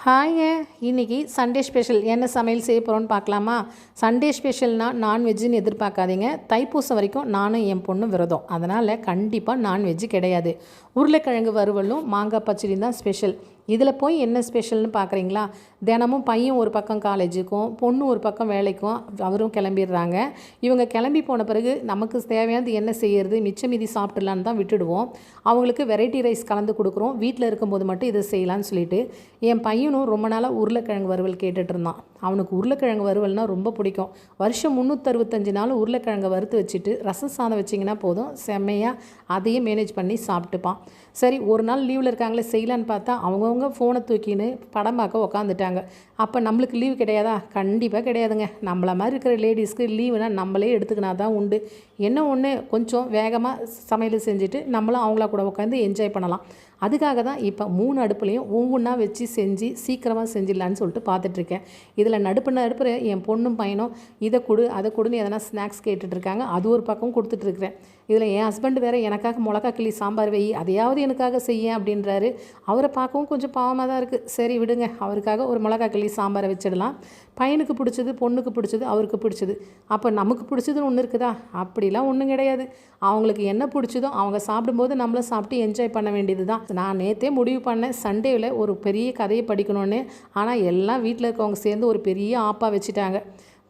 ஹாய்ங்க. இன்றைக்கி Sunday special என்ன சமையல் செய்ய போகிறோன்னு பார்க்கலாமா? சண்டே ஸ்பெஷல்னால் நான்வெஜ்ஜுன்னு எதிர்பார்க்காதீங்க. தைப்பூசம் வரைக்கும் நானும் என் பொண்ணும் விரதம். அதனால் கண்டிப்பாக நான்வெஜ்ஜு கிடையாது. உருளைக்கிழங்கு வறுவலும் மாங்காய் பச்சடியும் தான் ஸ்பெஷல். இதில் போய் என்ன ஸ்பெஷல்னு பார்க்குறீங்களா? தினமும் பையன் ஒரு பக்கம் காலேஜுக்கும் பொண்ணு ஒரு பக்கம் வேலைக்கும் அவரும் கிளம்பிடுறாங்க. இவங்க கிளம்பி போன பிறகு நமக்கு தேவையானது என்ன செய்யறது, மிச்சம் மீதி சாப்பிட்லான்னு தான் விட்டுடுவோம். அவங்களுக்கு வெரைட்டி ரைஸ் கலந்து கொடுக்குறோம். வீட்டில் இருக்கும்போது மட்டும் இதை செய்யலான்னு சொல்லிட்டு என் பையனும் ரொம்ப நாளாக உருளைக்கிழங்கு வறுவல் கேட்டுட்டு இருந்தான். அவனுக்கு உருளைக்கிழங்கு வறுவல்னால் ரொம்ப பிடிக்கும். வருஷம் 365 நாள் உருளைக்கிழங்கை வறுத்து வச்சுட்டு ரசம் சாதம் வச்சிங்கன்னா போதும், செம்மையாக அதையே மேனேஜ் பண்ணி சாப்பிட்டுப்பான். சரி, ஒரு நாள் லீவில் இருக்காங்களே செய்யலான்னு பார்த்தா அவங்கவுங்க ஃபோனை தூக்கின்னு படம் பார்க்க உக்காந்துட்டாங்க. அப்போ நம்மளுக்கு லீவு கிடையாதா? கண்டிப்பாக கிடையாதுங்க. நம்மள மாதிரி இருக்கிற லேடிஸ்க்கு லீவுனா நம்மளே எடுத்துக்கினா தான் உண்டு. என்ன ஒன்று, கொஞ்சம் வேகமாக சமையல் செஞ்சுட்டு நம்மளும் அவங்களா கூட உட்காந்து என்ஜாய் பண்ணலாம். அதுக்காக தான் இப்போ 3 அடுப்புலையும் ஒவ்வொன்றா வச்சு செஞ்சு சீக்கிரமாக செஞ்சிடலான்னு சொல்லிட்டு பார்த்துட்ருக்கேன். இதில் நடுப்புற என் பொண்ணும் பையனும் இதை கொடு அதை கொடுன்னு எதனா ஸ்நாக்ஸ் கேட்டுட்ருக்காங்க. அது ஒரு பக்கம் கொடுத்துட்ருக்குறேன். இதில் என் ஹஸ்பண்ட் வேறு எனக்காக மிளகா கிள்ளி சாம்பார் வை, அதையாவது எனக்காக செய்ய அப்படின்றாரு. அவரை பார்க்கவும் கொஞ்சம் பாவமாக தான் இருக்குது. சரி விடுங்க, அவருக்காக ஒரு மிளகா கிள்ளி சாம்பாரை வச்சிடலாம். பையனுக்கு பிடிச்சது, பொண்ணுக்கு பிடிச்சது, அவருக்கு பிடிச்சது. அப்போ நமக்கு பிடிச்சதுன்னு ஒன்று இருக்குதா? அப்படிலாம் ஒன்றும் கிடையாது. அவங்களுக்கு என்ன பிடிச்சதோ அவங்க சாப்பிடும்போது நம்மளும் சாப்பிட்டு என்ஜாய் பண்ண வேண்டியது தான். நான் நேற்றே முடிவு பண்ணேன் சண்டேவில் ஒரு பெரிய கதையை படிக்கணும்னு. ஆனால் எல்லாம் வீட்டில் இருக்கவங்க சேர்ந்து ஒரு பெரிய ஆப்பா வச்சுட்டாங்க.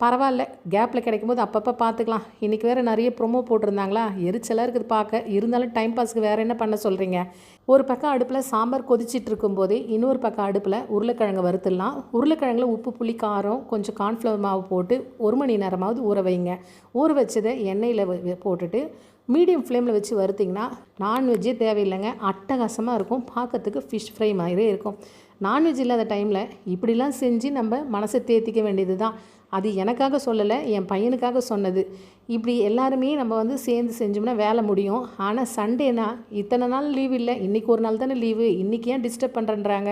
பரவாயில்ல, கேப்பில் கிடைக்கும்போது அப்பப்போ பார்த்துக்கலாம். இன்றைக்கி வேறு நிறைய ப்ரொமோ போட்டிருந்தாங்களா, எரிச்சலாக இருக்குது பார்க்க. இருந்தாலும் டைம் பாஸ்க்கு வேறு என்ன பண்ண சொல்கிறீங்க? ஒரு பக்கம் அடுப்பில் சாம்பார் கொதிச்சிட்டு இருக்கும்போதே இன்னொரு பக்கம் அடுப்பில் உருளைக்கிழங்கு வறுத்துடலாம். உருளைக்கிழங்குல உப்பு, புளி, காரம், கொஞ்சம் கார்ன்ஃப்ளவர் மாவு போட்டு 1 மணி நேரமாவது ஊற வைங்க. ஊற வச்சதை எண்ணெயில் போட்டுட்டு மீடியம் ஃப்ளேமில் வச்சு வறுத்திங்கன்னா நான்வெஜ்ஜே தேவையில்லைங்க. அட்டகாசமாக இருக்கும். பார்க்கறதுக்கு ஃபிஷ் ஃப்ரை மாதிரியே இருக்கும். நான்வெஜ் இல்லாத டைமில் இப்படிலாம் செஞ்சு நம்ம மனசை தேர்த்திக்க வேண்டியது தான். அது எனக்காக சொல்லலை, என் பையனுக்காக சொன்னது. இப்படி எல்லாருமே நம்ம சேர்ந்து செஞ்சோம்னா வேலை முடியும். ஆனால் சண்டேனா இத்தனை நாள் லீவ் இல்லை, இன்றைக்கி ஒரு நாள் தானே லீவு, இன்றைக்கி ஏன் டிஸ்டர்ப் பண்ணுறேன்றாங்க.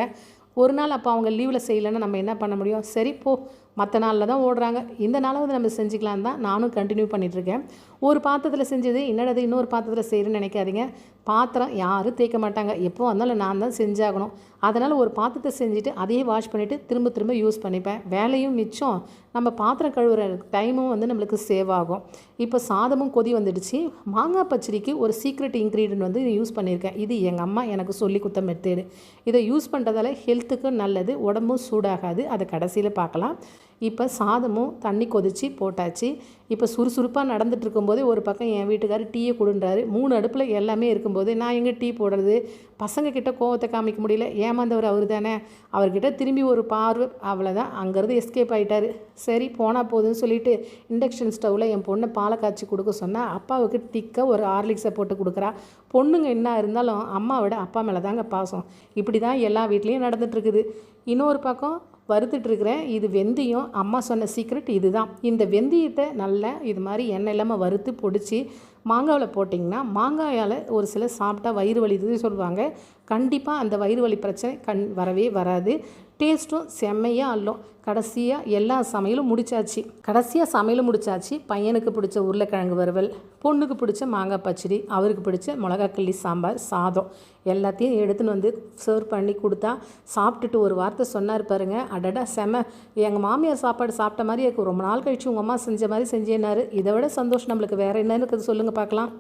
ஒரு நாள் அப்போ அவங்க லீவில் செய்யலைன்னா நம்ம என்ன பண்ண முடியும்? சரி போ, மற்ற நாளில் தான் ஓடுறாங்க, இந்த நாளாவது நம்ம செஞ்சுக்கலாம் தான் நானும் கண்டினியூ பண்ணிகிட்ருக்கேன். ஒரு பாத்திரத்தில் செஞ்சது என்னடது இன்னொரு பாத்திரத்தில் செய்கிறேன்னு நினைக்காதீங்க. பாத்திரம் யாரும் தேய்க்க மாட்டாங்க. எப்போ வந்தாலும் நான் தான் செஞ்சாகணும். அதனால் ஒரு பாத்திரத்தை செஞ்சுட்டு அதையே வாஷ் பண்ணிவிட்டு திரும்ப திரும்ப யூஸ் பண்ணிப்பேன். வேலையும் மிச்சம், நம்ம பாத்திரம் கழுவுற டைமும் நம்மளுக்கு சேவ் ஆகும். இப்போ சாதமும் கொதி வந்துடுச்சு. மாங்காய் பச்சடிக்கு ஒரு சீக்ரெட் இன்க்ரீடியன்ட் யூஸ் பண்ணியிருக்கேன். இது எங்கள் அம்மா எனக்கு சொல்லி கொடுத்த மெத்தேடு. இதை யூஸ் பண்ணுறதால ஹெல்த்துக்கும் நல்லது, உடம்பும் சூடாகாது. அதை கடைசியில் பார்க்கலாம். இப்போ சாதமும் தண்ணி கொதித்து போட்டாச்சு. இப்போ சுறுசுறுப்பாக நடந்துட்டு இருக்கும்போதே ஒரு பக்கம் என் வீட்டுக்காரர் டீயை கொடுன்றாரு. 3 அடுப்பில் எல்லாமே இருக்கும்போது நான் எங்கே டீ போடுறது? பசங்கக்கிட்ட கோவத்தை காமிக்க முடியல. ஏமாந்தவர் அவர் தானே. அவர்கிட்ட திரும்பி ஒரு பார்வை, அவ்வளோதான். அங்கேருந்து எஸ்கேப் ஆகிட்டார். சரி போனால் போதுன்னு சொல்லிட்டு இண்டக்ஷன் ஸ்டவ்வில் என் பொண்ணை பாலை காய்ச்சி கொடுக்க சொன்னால் அப்பாவுக்கு திக்காக ஒரு ஹார்லிக்ஸை போட்டு கொடுக்குறா. பொண்ணுங்க என்ன இருந்தாலும் அம்மாவோட அப்பா மேலே தாங்க பாசம். இப்படி தான் எல்லா வீட்லேயும் நடந்துகிட்ருக்குது. இன்னொரு பக்கம் வறுத்துட்ருக்கிறேன். இது வெந்தயம். அம்மா சொன்ன சீக்ரெட் இது தான். இந்த வெந்தயத்தை நல்லா இது மாதிரி எண்ணெய் இல்லாமல் வறுத்து பொடிச்சு மாங்காவில் போட்டிங்கன்னா மாங்காயால் ஒரு சிலர் சாப்பிட்டா வயிறு வலி சொல்லுவாங்க. கண்டிப்பாக அந்த வயிறு வலி பிரச்சனை வரவே வராது. டேஸ்ட்டும் செம்மையாக அள்ளும். கடைசியாக எல்லா சமையலும் முடிச்சாச்சு. பையனுக்கு பிடிச்ச உருளைக்கிழங்கு வறுவல், பொண்ணுக்கு பிடிச்ச மாங்காய் பச்சடி, அவருக்கு பிடிச்ச மிளகா கிள்ளி சாம்பார், சாதம் எல்லாத்தையும் எடுத்துன்னு சர்வ் பண்ணி கொடுத்தா சாப்பிட்டுட்டு ஒரு வார்த்தை சொன்னார் பாருங்க, அடடா செம, எங்கள் மாமியார் சாப்பாடு சாப்பிட்ட மாதிரி இருக்கும், ரொம்ப நாள் கழிச்சு உங்கள் அம்மா செஞ்ச மாதிரி செஞ்சேன்னாரு. இதை விட சந்தோஷம் நம்மளுக்கு வேறு என்ன இருக்குது சொல்லுங்கள் பார்க்கலாம்.